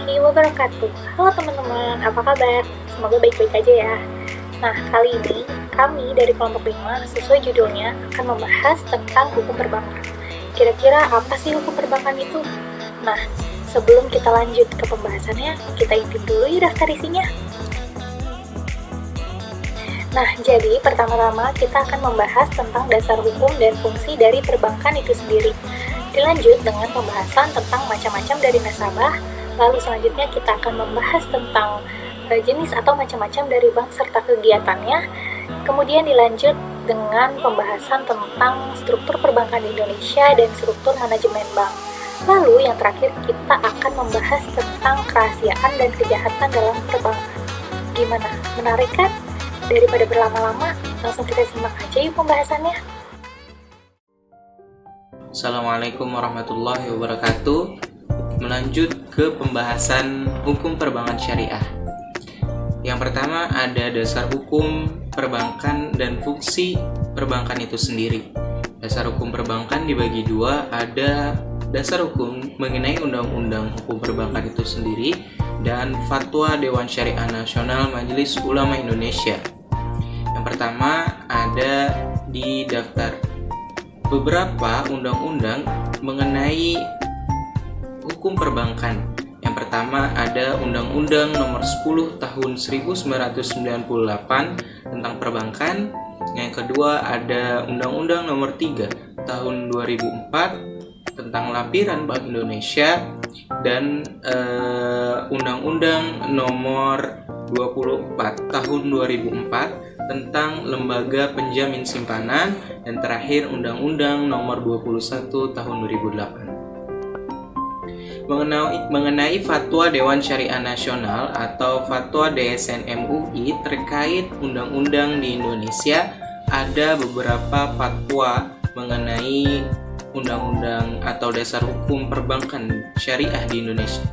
warahmatullahi wabarakatuh. Halo teman-teman, apa kabar? Semoga baik-baik aja ya. Nah, kali ini kami dari kelompok 5 sesuai judulnya akan membahas tentang hukum perbankan. Kira-kira apa sih hukum perbankan itu? Nah, sebelum kita lanjut ke pembahasannya, kita intip dulu ya daftar isinya. Nah, jadi pertama-tama kita akan membahas tentang dasar hukum dan fungsi dari perbankan itu sendiri. Dilanjut dengan pembahasan tentang macam-macam dari nasabah, lalu selanjutnya kita akan membahas tentang jenis atau macam-macam dari bank serta kegiatannya. Kemudian dilanjut dengan pembahasan tentang struktur perbankan di Indonesia dan struktur manajemen bank. Lalu yang terakhir kita akan membahas tentang kerahasiaan dan kejahatan dalam perbankan. Gimana? Menarik kan? Daripada berlama-lama, langsung kita simak aja yuk pembahasannya. Assalamualaikum warahmatullahi wabarakatuh. Melanjut ke pembahasan hukum perbankan syariah. Yang pertama ada dasar hukum perbankan dan fungsi perbankan itu sendiri. Dasar hukum perbankan dibagi dua, ada dasar hukum mengenai undang-undang hukum perbankan itu sendiri dan Fatwa Dewan Syariah Nasional Majelis Ulama Indonesia. Yang pertama ada di daftar beberapa undang-undang mengenai hukum perbankan. Yang pertama ada Undang-Undang Nomor 10 Tahun 1998 tentang perbankan. Yang kedua ada Undang-Undang Nomor 3 Tahun 2004 tentang lampiran Bank Indonesia dan Undang-Undang Nomor 24 Tahun 2004 tentang lembaga penjamin simpanan, dan terakhir Undang-Undang Nomor 21 Tahun 2008. Mengenai Fatwa Dewan Syariah Nasional atau Fatwa DSN MUI terkait undang-undang di Indonesia, ada beberapa fatwa mengenai undang-undang atau dasar hukum perbankan syariah di Indonesia.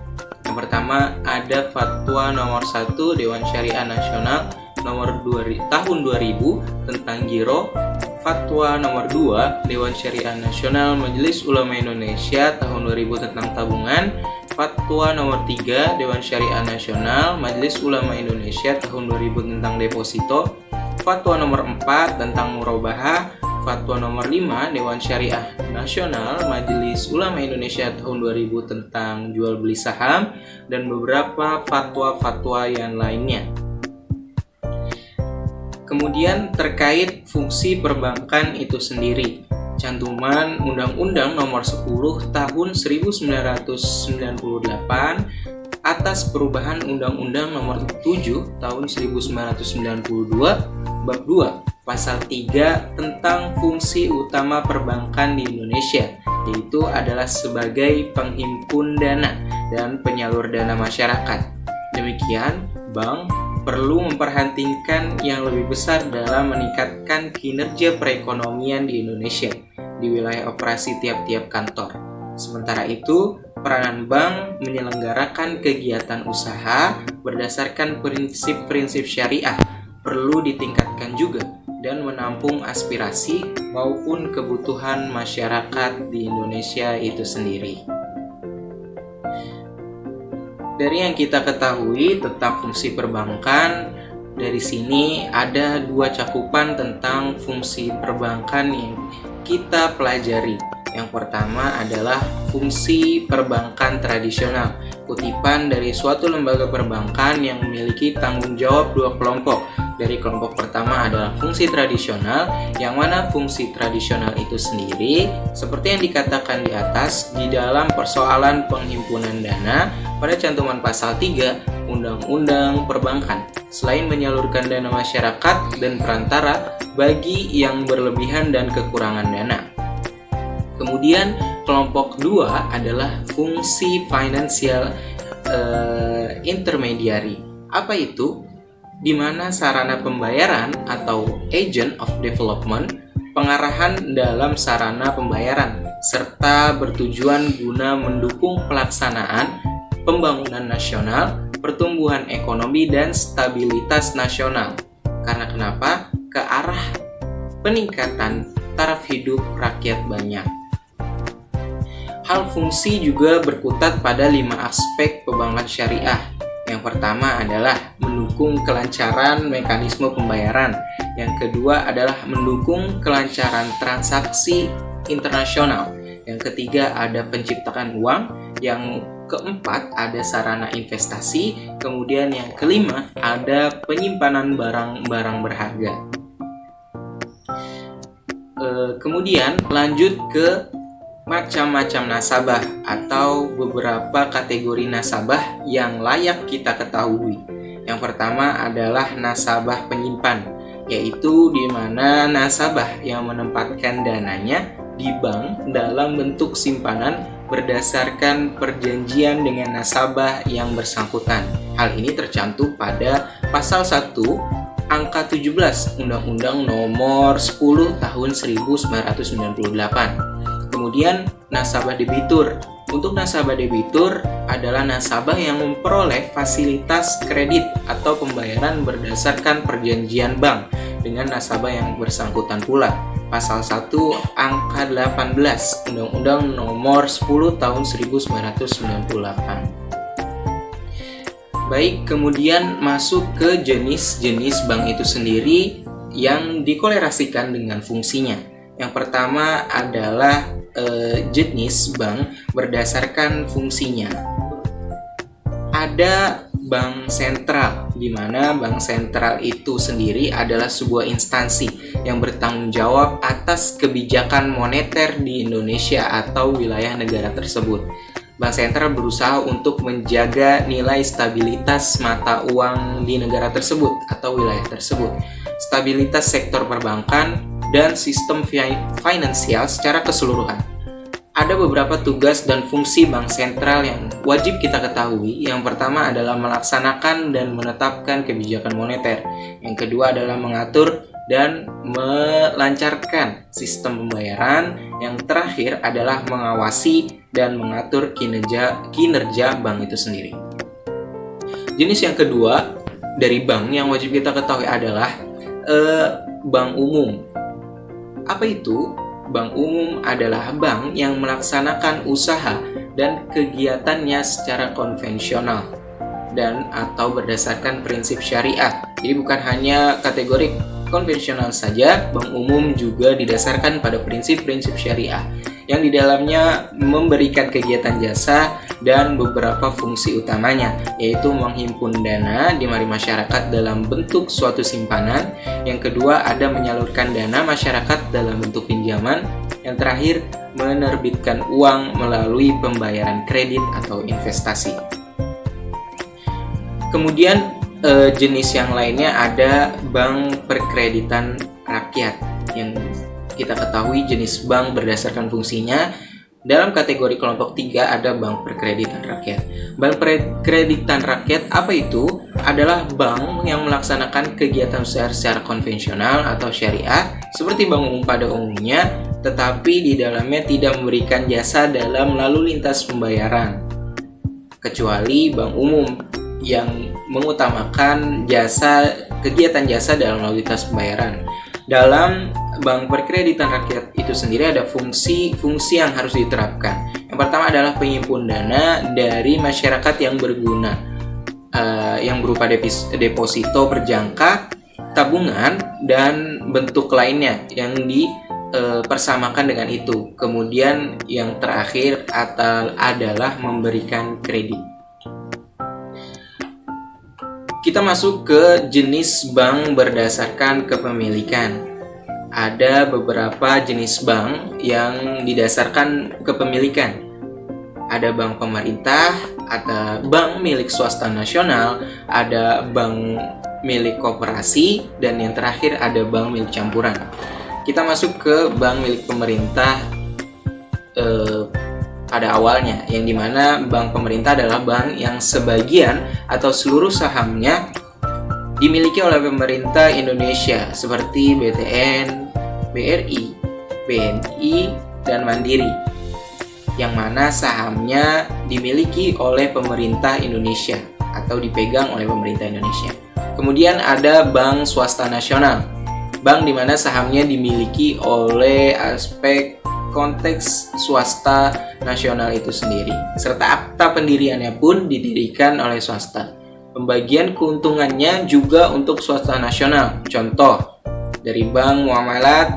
Yang pertama ada Fatwa Nomor 1 Dewan Syariah Nasional Nomor 2 Tahun 2000 tentang giro, Fatwa Nomor 2 Dewan Syariah Nasional Majelis Ulama Indonesia Tahun 2000 tentang tabungan, Fatwa Nomor 3 Dewan Syariah Nasional Majelis Ulama Indonesia Tahun 2000 tentang deposito, Fatwa Nomor 4 tentang murabahah, Fatwa Nomor 5 Dewan Syariah Nasional Majelis Ulama Indonesia Tahun 2000 tentang jual beli saham, dan beberapa fatwa-fatwa yang lainnya. Kemudian terkait fungsi perbankan itu sendiri, cantuman Undang-Undang Nomor 10 Tahun 1998 atas perubahan Undang-Undang Nomor 7 Tahun 1992 Bab 2 Pasal 3 tentang fungsi utama perbankan di Indonesia, yaitu adalah sebagai penghimpun dana dan penyalur dana masyarakat. Demikian, bank perlu memperhatikan yang lebih besar dalam meningkatkan kinerja perekonomian di Indonesia di wilayah operasi tiap-tiap kantor. Sementara itu, peranan bank menyelenggarakan kegiatan usaha berdasarkan prinsip-prinsip syariah perlu ditingkatkan juga dan menampung aspirasi maupun kebutuhan masyarakat di Indonesia itu sendiri. Dari yang kita ketahui tentang fungsi perbankan, dari sini ada dua cakupan tentang fungsi perbankan yang kita pelajari. Yang pertama adalah fungsi perbankan tradisional, kutipan dari suatu lembaga perbankan yang memiliki tanggung jawab dua kelompok. Dari kelompok pertama adalah fungsi tradisional, yang mana fungsi tradisional itu sendiri seperti yang dikatakan di atas di dalam persoalan penghimpunan dana pada cantuman pasal 3 Undang-Undang Perbankan. Selain menyalurkan dana masyarakat dan perantara bagi yang berlebihan dan kekurangan dana. Kemudian kelompok 2 adalah fungsi financial intermediary. Apa itu? Di mana sarana pembayaran atau agent of development, pengarahan dalam sarana pembayaran, serta bertujuan guna mendukung pelaksanaan pembangunan nasional, pertumbuhan ekonomi, dan stabilitas nasional. Karena kenapa? Ke arah peningkatan taraf hidup rakyat banyak. Hal fungsi juga berkutat pada 5 aspek perbankan syariah. Yang pertama adalah mendukung kelancaran mekanisme pembayaran. Yang kedua adalah mendukung kelancaran transaksi internasional. Yang ketiga ada penciptaan uang. Yang keempat ada sarana investasi. Kemudian yang kelima ada penyimpanan barang-barang berharga. Kemudian lanjut ke macam-macam nasabah atau beberapa kategori nasabah yang layak kita ketahui. Yang pertama adalah nasabah penyimpan, yaitu di mana nasabah yang menempatkan dananya di bank dalam bentuk simpanan berdasarkan perjanjian dengan nasabah yang bersangkutan. Hal ini tercantum pada pasal 1 angka 17 Undang-Undang Nomor 10 Tahun 1998. Kemudian nasabah debitur. Untuk nasabah debitur adalah nasabah yang memperoleh fasilitas kredit atau pembayaran berdasarkan perjanjian bank dengan nasabah yang bersangkutan pula. Pasal 1 angka 18 Undang-Undang Nomor 10 Tahun 1998. Baik, kemudian masuk ke jenis-jenis bank itu sendiri yang dikolerasikan dengan fungsinya. Yang pertama adalah jenis bank berdasarkan fungsinya. Ada bank sentral, di mana bank sentral itu sendiri adalah sebuah instansi yang bertanggung jawab atas kebijakan moneter di Indonesia atau wilayah negara tersebut. Bank sentral berusaha untuk menjaga nilai stabilitas mata uang di negara tersebut atau wilayah tersebut, stabilitas sektor perbankan, dan sistem finansial secara keseluruhan. Ada beberapa tugas dan fungsi bank sentral yang wajib kita ketahui. Yang pertama adalah melaksanakan dan menetapkan kebijakan moneter. Yang kedua adalah mengatur dan melancarkan sistem pembayaran. Yang terakhir adalah mengawasi dan mengatur kinerja bank itu sendiri. Jenis yang kedua dari bank yang wajib kita ketahui adalah bank umum. Apa itu? Bank umum adalah bank yang melaksanakan usaha dan kegiatannya secara konvensional dan atau berdasarkan prinsip syariah. Jadi bukan hanya kategori konvensional saja, bank umum juga didasarkan pada prinsip-prinsip syariah yang di dalamnya memberikan kegiatan jasa dan beberapa fungsi utamanya, yaitu menghimpun dana di mari masyarakat dalam bentuk suatu simpanan. Yang kedua ada menyalurkan dana masyarakat dalam bentuk pinjaman. Yang terakhir menerbitkan uang melalui pembayaran kredit atau investasi. Kemudian jenis yang lainnya ada bank perkreditan rakyat. Yang kita ketahui jenis bank berdasarkan fungsinya. Dalam kategori kelompok 3 ada bank perkreditan rakyat. Bank perkreditan rakyat apa itu? Adalah bank yang melaksanakan kegiatan secara konvensional atau syariah seperti bank umum pada umumnya, tetapi di dalamnya tidak memberikan jasa dalam lalu lintas pembayaran, kecuali bank umum yang mengutamakan kegiatan jasa dalam lalu lintas pembayaran. Dalam bank perkreditan rakyat itu sendiri ada fungsi yang harus diterapkan. Yang pertama adalah penghimpunan dana dari masyarakat yang berguna, yang berupa deposito berjangka, tabungan, dan bentuk lainnya yang dipersamakan dengan itu. Kemudian yang terakhir adalah memberikan kredit. Kita masuk ke jenis bank berdasarkan kepemilikan. Ada beberapa jenis bank yang didasarkan kepemilikan. Ada bank pemerintah, ada bank milik swasta nasional, ada bank milik koperasi, dan yang terakhir ada bank milik campuran. Kita masuk ke bank milik pemerintah pada awalnya, yang dimana bank pemerintah adalah bank yang sebagian atau seluruh sahamnya dimiliki oleh pemerintah Indonesia seperti BTN, BRI, BNI, dan Mandiri, yang mana sahamnya dimiliki oleh pemerintah Indonesia atau dipegang oleh pemerintah Indonesia. Kemudian ada bank swasta nasional, bank di mana sahamnya dimiliki oleh aspek konteks swasta nasional itu sendiri, serta akta pendiriannya pun didirikan oleh swasta. Pembagian keuntungannya juga untuk swasta nasional, contoh dari Bank Muamalat,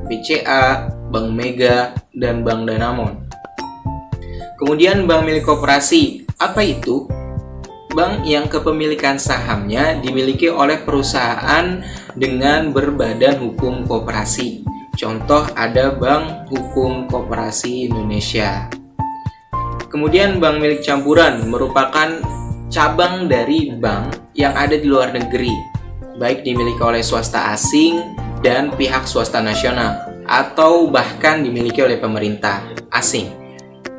BCA, Bank Mega, dan Bank Danamon. Kemudian bank milik koperasi, apa itu? Bank yang kepemilikan sahamnya dimiliki oleh perusahaan dengan berbadan hukum koperasi. Contoh ada Bank Hukum Koperasi Indonesia. Kemudian bank milik campuran merupakan cabang dari bank yang ada di luar negeri, baik dimiliki oleh swasta asing dan pihak swasta nasional, atau bahkan dimiliki oleh pemerintah asing.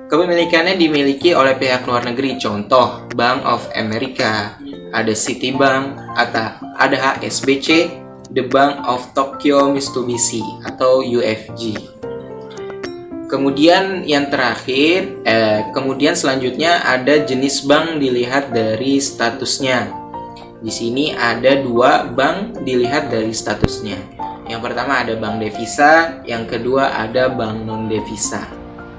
Kepemilikannya dimiliki oleh pihak luar negeri, contoh Bank of America, ada Citibank, atau ada HSBC, The Bank of Tokyo Mitsubishi, atau UFG. Kemudian yang terakhir, kemudian selanjutnya ada jenis bank dilihat dari statusnya. Di sini ada 2 bank dilihat dari statusnya. Yang pertama ada bank devisa, yang kedua ada bank non devisa.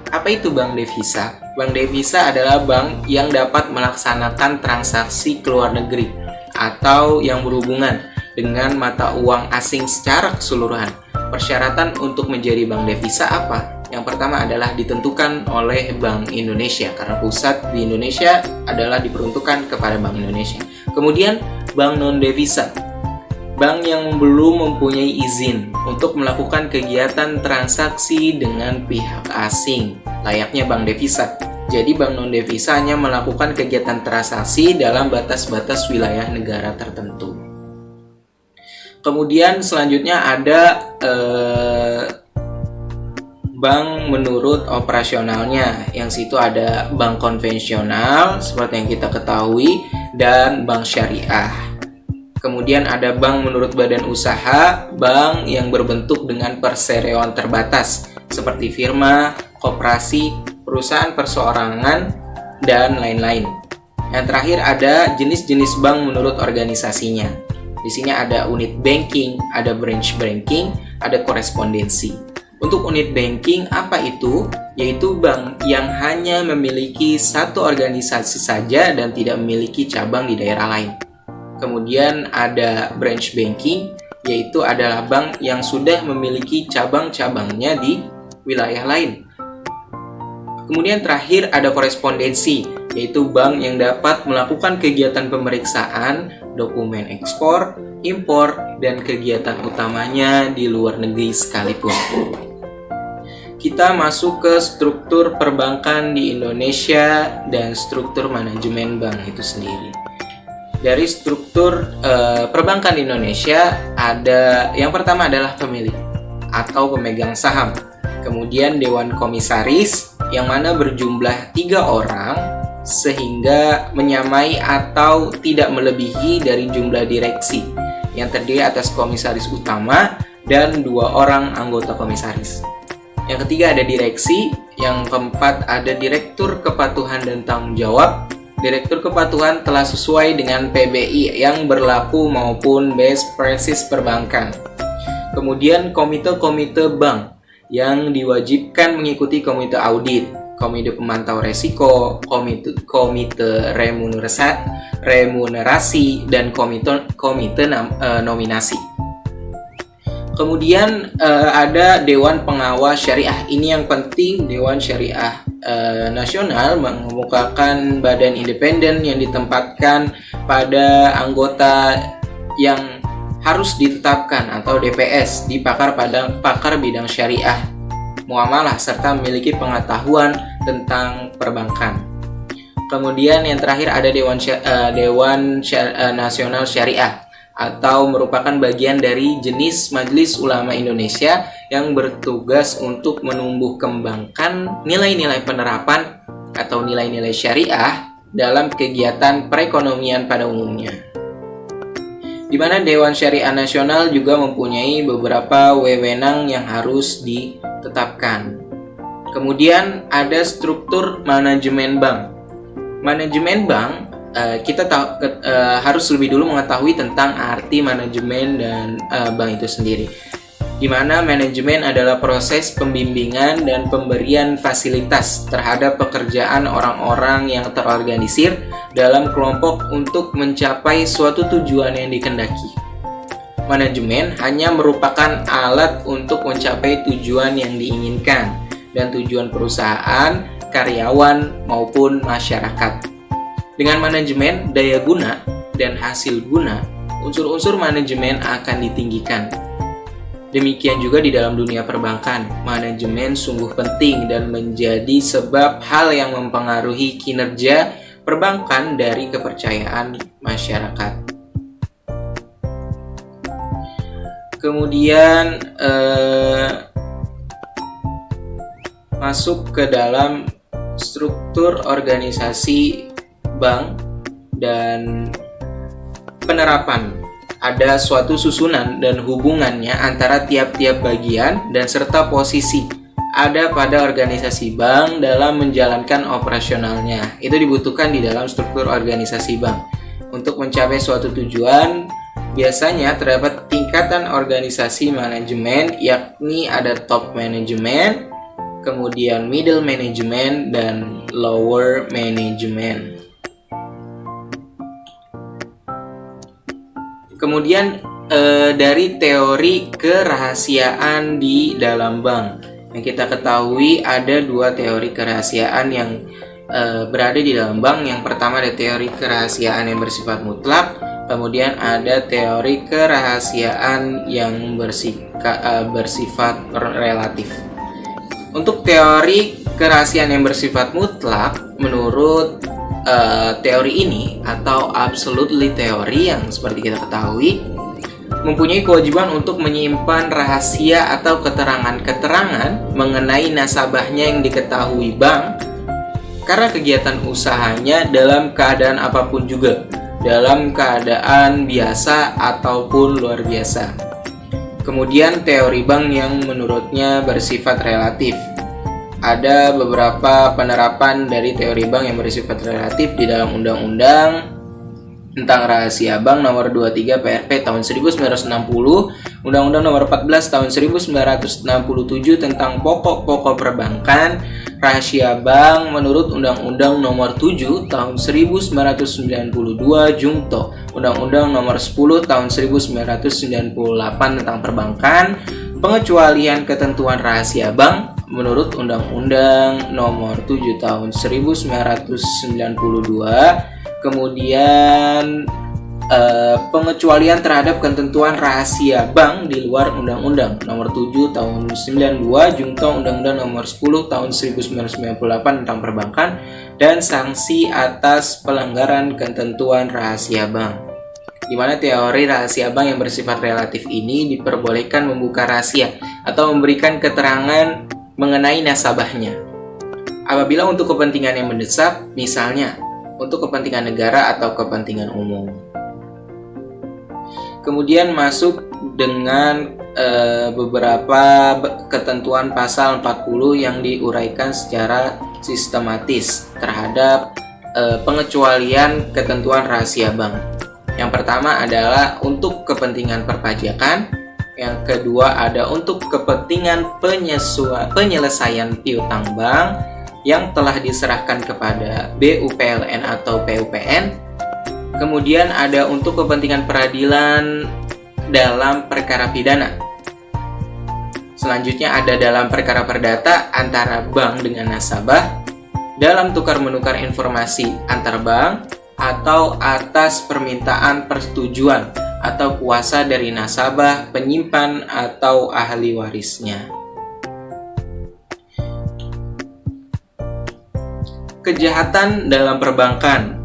Apa itu bank devisa? Bank devisa adalah bank yang dapat melaksanakan transaksi ke luar negeri atau yang berhubungan dengan mata uang asing secara keseluruhan. Persyaratan untuk menjadi bank devisa apa? Yang pertama adalah ditentukan oleh Bank Indonesia, karena pusat di Indonesia adalah diperuntukkan kepada Bank Indonesia. Kemudian bank non devisa, bank yang belum mempunyai izin untuk melakukan kegiatan transaksi dengan pihak asing, layaknya bank devisa. Jadi bank non devisa hanya melakukan kegiatan transaksi dalam batas-batas wilayah negara tertentu. Kemudian selanjutnya ada bank menurut operasionalnya, yang situ ada bank konvensional seperti yang kita ketahui dan bank syariah. Kemudian ada bank menurut badan usaha, bank yang berbentuk dengan perseroan terbatas seperti firma, koperasi, perusahaan perseorangan, dan lain-lain. Yang terakhir ada jenis-jenis bank menurut organisasinya. Di sini ada unit banking, ada branch banking, ada korespondensi. Untuk unit banking apa itu? Yaitu bank yang hanya memiliki satu organisasi saja dan tidak memiliki cabang di daerah lain. Kemudian ada branch banking, yaitu adalah bank yang sudah memiliki cabang-cabangnya di wilayah lain. Kemudian terakhir ada korespondensi, yaitu bank yang dapat melakukan kegiatan pemeriksaan, dokumen ekspor, impor, dan kegiatan utamanya di luar negeri sekalipun. Kita masuk ke struktur perbankan di Indonesia dan struktur manajemen bank itu sendiri. Dari struktur perbankan di Indonesia ada yang pertama adalah pemilik atau pemegang saham. Kemudian dewan komisaris yang mana berjumlah 3 orang sehingga menyamai atau tidak melebihi dari jumlah direksi yang terdiri atas komisaris utama dan 2 orang anggota komisaris. Yang ketiga ada direksi, yang keempat ada direktur kepatuhan dan tanggung jawab. Direktur kepatuhan telah sesuai dengan PBI yang berlaku maupun best practice perbankan. Kemudian komite-komite bank yang diwajibkan mengikuti komite audit, komite pemantau resiko, komite remunerasi, dan komite nominasi. Kemudian ada Dewan Pengawas Syariah. Ini yang penting, Dewan Syariah Nasional mengemukakan badan independen yang ditempatkan pada anggota yang harus ditetapkan atau DPS di pakar bidang syariah, muamalah, serta memiliki pengetahuan tentang perbankan. Kemudian yang terakhir ada Dewan Nasional Syariah, atau merupakan bagian dari jenis Majelis Ulama Indonesia yang bertugas untuk menumbuh kembangkan nilai-nilai penerapan atau nilai-nilai syariah dalam kegiatan perekonomian pada umumnya. Di mana Dewan Syariah Nasional juga mempunyai beberapa wewenang yang harus ditetapkan. Kemudian ada struktur manajemen bank. Manajemen bank kita harus lebih dulu mengetahui tentang arti manajemen dan bank itu sendiri. di mana manajemen adalah proses pembimbingan dan pemberian fasilitas terhadap pekerjaan orang-orang yang terorganisir dalam kelompok untuk mencapai suatu tujuan yang dikehendaki. Manajemen hanya merupakan alat untuk mencapai tujuan yang diinginkan dan tujuan perusahaan, karyawan, maupun masyarakat. Dengan manajemen daya guna dan hasil guna, unsur-unsur manajemen akan ditinggikan. Demikian juga di dalam dunia perbankan, manajemen sungguh penting dan menjadi sebab hal yang mempengaruhi kinerja perbankan dari kepercayaan masyarakat. Kemudian masuk ke dalam struktur organisasi bank dan penerapan. Ada suatu susunan dan hubungannya antara tiap-tiap bagian dan serta posisi ada pada organisasi bank dalam menjalankan operasionalnya. Itu dibutuhkan di dalam struktur organisasi bank. Untuk mencapai suatu tujuan, biasanya terdapat tingkatan organisasi manajemen, yakni ada top management, kemudian middle management, dan lower management. Kemudian dari teori kerahasiaan di dalam bank, yang kita ketahui ada dua teori kerahasiaan yang berada di dalam bank. Yang pertama ada teori kerahasiaan yang bersifat mutlak, kemudian ada teori kerahasiaan yang bersifat relatif. Untuk teori kerahasiaan yang bersifat mutlak, menurut teori ini atau absolutely teori yang seperti kita ketahui mempunyai kewajiban untuk menyimpan rahasia atau keterangan-keterangan mengenai nasabahnya yang diketahui bank karena kegiatan usahanya dalam keadaan apapun juga, dalam keadaan biasa ataupun luar biasa. Kemudian teori bank yang menurutnya bersifat relatif. Ada beberapa penerapan dari teori bank yang bersifat relatif di dalam Undang-Undang tentang Rahasia Bank Nomor 23 PRP tahun 1960, Undang-Undang Nomor 14 tahun 1967 tentang pokok-pokok perbankan, rahasia bank menurut Undang-Undang Nomor 7 tahun 1992 Jungto, Undang-Undang Nomor 10 tahun 1998 tentang perbankan, pengecualian ketentuan rahasia bank menurut Undang-Undang Nomor 7 tahun 1992, kemudian pengecualian terhadap ketentuan rahasia bank di luar Undang-Undang Nomor 7 tahun 92 Jungto, Undang-Undang Nomor 10 tahun 1998 tentang perbankan, dan sanksi atas pelanggaran ketentuan rahasia bank. Di mana teori rahasia bank yang bersifat relatif ini diperbolehkan membuka rahasia atau memberikan keterangan mengenai nasabahnya apabila untuk kepentingan yang mendesak, misalnya untuk kepentingan negara atau kepentingan umum. Kemudian masuk dengan beberapa ketentuan pasal 40 yang diuraikan secara sistematis terhadap pengecualian ketentuan rahasia bank. Yang pertama adalah untuk kepentingan perpajakan, yang kedua ada untuk kepentingan penyelesaian piutang bank yang telah diserahkan kepada BUPLN atau PUPN. Kemudian ada untuk kepentingan peradilan dalam perkara pidana. Selanjutnya ada dalam perkara perdata antara bank dengan nasabah, dalam tukar-menukar informasi antar bank, atau atas permintaan persetujuan atau kuasa dari nasabah, penyimpan, atau ahli warisnya. Kejahatan dalam perbankan.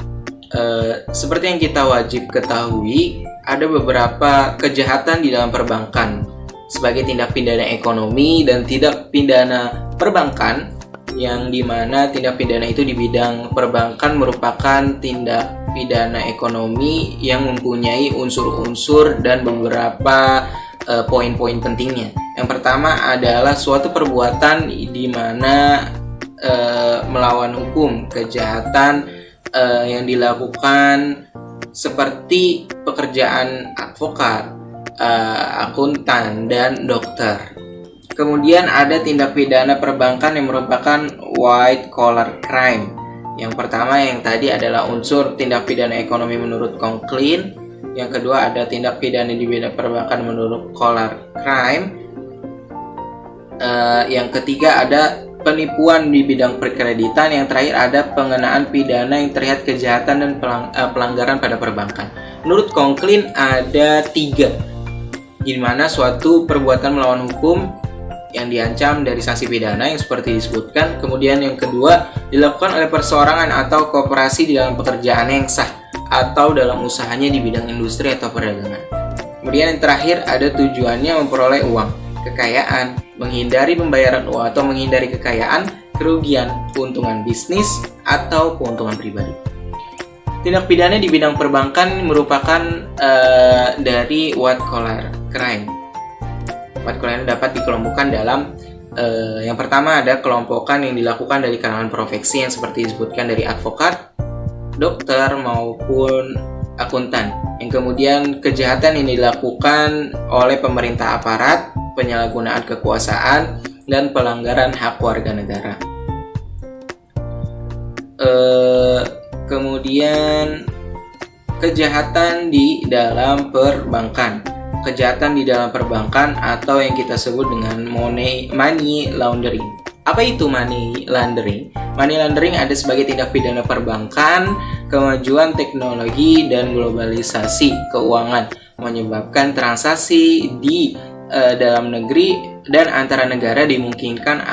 Seperti yang kita wajib ketahui, ada beberapa kejahatan di dalam perbankan sebagai tindak pidana ekonomi dan tindak pidana perbankan, yang dimana tindak pidana itu di bidang perbankan merupakan tindak pidana ekonomi yang mempunyai unsur-unsur dan beberapa poin-poin pentingnya. Yang pertama adalah suatu perbuatan di mana melawan hukum, kejahatan yang dilakukan seperti pekerjaan advokat, akuntan, dan dokter. Kemudian ada tindak pidana perbankan yang merupakan white collar crime. Yang pertama yang tadi adalah unsur tindak pidana ekonomi menurut Conklin. Yang kedua ada tindak pidana di bidang perbankan menurut collar crime. Yang ketiga ada penipuan di bidang perkreditan. Yang terakhir ada pengenaan pidana yang terkait kejahatan dan pelanggaran pada perbankan. Menurut Conklin ada 3, di mana suatu perbuatan melawan hukum yang diancam dari sanksi pidana yang seperti disebutkan. Kemudian yang kedua dilakukan oleh perseorangan atau koperasi di dalam pekerjaan yang sah atau dalam usahanya di bidang industri atau perdagangan. Kemudian yang terakhir ada tujuannya memperoleh uang, kekayaan, menghindari pembayaran uang atau menghindari kekayaan, kerugian, keuntungan bisnis atau keuntungan pribadi. Tindak pidana di bidang perbankan merupakan dari white collar crime. White collar dapat dikelompokkan dalam yang pertama ada kelompokan yang dilakukan dari kalangan profesi yang seperti disebutkan dari advokat, dokter maupun akuntan. Yang kemudian kejahatan yang dilakukan oleh pemerintah aparat, penyalahgunaan kekuasaan, dan pelanggaran hak warga negara. Kemudian kejahatan di dalam perbankan. Kejahatan di dalam perbankan atau yang kita sebut dengan money laundering. Apa itu money laundering? Money laundering ada sebagai tindak pidana perbankan, kemajuan teknologi dan globalisasi keuangan menyebabkan transaksi di dalam negeri dan antara negara dimungkinkan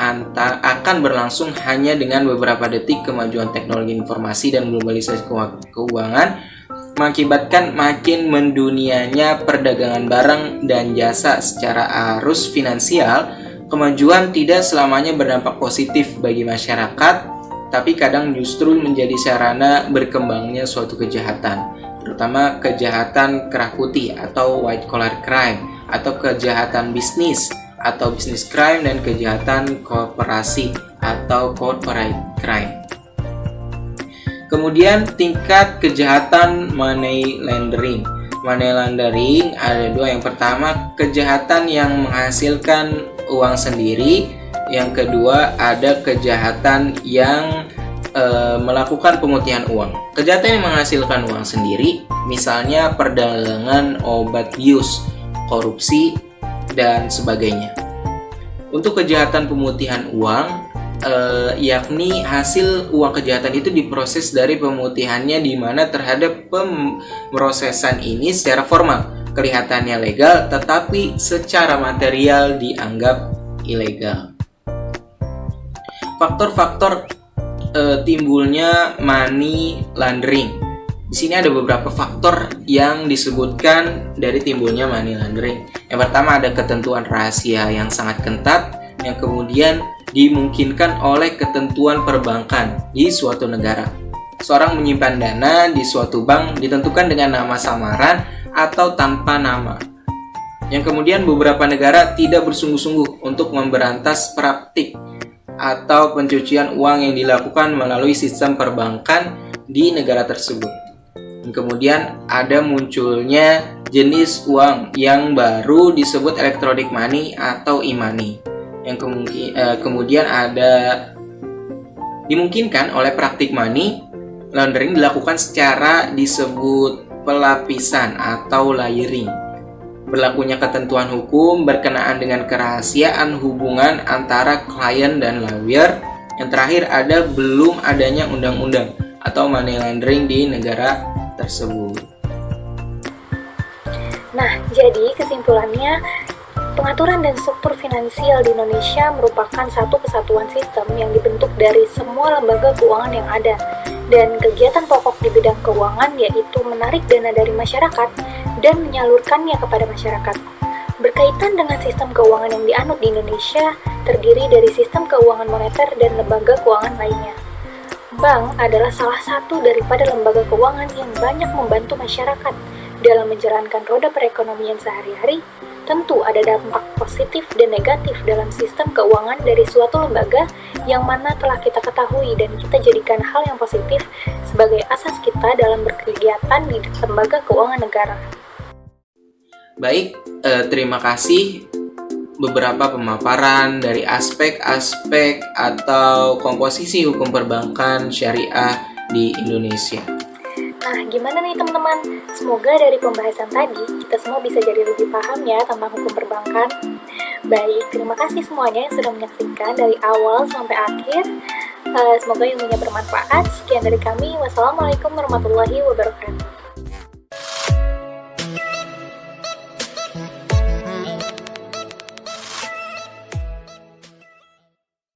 akan berlangsung hanya dengan beberapa detik. Kemajuan teknologi informasi dan globalisasi keuangan mengakibatkan makin mendunianya perdagangan barang dan jasa secara arus finansial. Kemajuan tidak selamanya berdampak positif bagi masyarakat, tapi kadang justru menjadi sarana berkembangnya suatu kejahatan, terutama kejahatan kerah putih atau white collar crime, atau kejahatan bisnis atau business crime, dan kejahatan koperasi atau corporate crime. Kemudian tingkat kejahatan money laundering. Money laundering ada 2. Yang pertama kejahatan yang menghasilkan uang sendiri. Yang kedua ada kejahatan yang melakukan pemutihan uang. Kejahatan yang menghasilkan uang sendiri, misalnya perdagangan obat bius, korupsi, dan sebagainya. Untuk kejahatan pemutihan uang, yakni hasil uang kejahatan itu diproses dari pemutihannya, di mana terhadap pemrosesan ini secara formal kelihatannya legal, tetapi secara material dianggap ilegal. Faktor-faktor timbulnya money laundering. Di sini ada beberapa faktor yang disebutkan dari timbulnya money laundering. Yang pertama ada ketentuan rahasia yang sangat ketat, yang kemudian dimungkinkan oleh ketentuan perbankan di suatu negara. Seorang menyimpan dana di suatu bank ditentukan dengan nama samaran atau tanpa nama. Yang kemudian beberapa negara tidak bersungguh-sungguh untuk memberantas praktik atau pencucian uang yang dilakukan melalui sistem perbankan di negara tersebut. Dan kemudian ada munculnya jenis uang yang baru disebut electronic money atau e-money. Yang kemudian ada dimungkinkan oleh praktik money laundering dilakukan secara disebut pelapisan atau layering. Berlakunya ketentuan hukum berkenaan dengan kerahasiaan hubungan antara klien dan lawyer. Yang terakhir ada belum adanya undang-undang atau money laundering di negara tersebut. Nah, jadi kesimpulannya, pengaturan dan struktur finansial di Indonesia merupakan satu kesatuan sistem yang dibentuk dari semua lembaga keuangan yang ada, dan kegiatan pokok di bidang keuangan yaitu menarik dana dari masyarakat dan menyalurkannya kepada masyarakat. Berkaitan dengan sistem keuangan yang dianut di Indonesia, terdiri dari sistem keuangan moneter dan lembaga keuangan lainnya. Bank adalah salah satu daripada lembaga keuangan yang banyak membantu masyarakat dalam menjalankan roda perekonomian sehari-hari. Tentu ada dampak positif dan negatif dalam sistem keuangan dari suatu lembaga yang mana telah kita ketahui dan kita jadikan hal yang positif sebagai asas kita dalam berkegiatan di lembaga keuangan negara. Baik, terima kasih beberapa pemaparan dari aspek-aspek atau komposisi hukum perbankan syariah di Indonesia. Nah, gimana nih teman-teman? Semoga dari pembahasan tadi, kita semua bisa jadi lebih paham ya tentang hukum perbankan. Baik, terima kasih semuanya yang sudah menyaksikan dari awal sampai akhir. Semoga ilmunya bermanfaat. Sekian dari kami. Wassalamualaikum warahmatullahi wabarakatuh.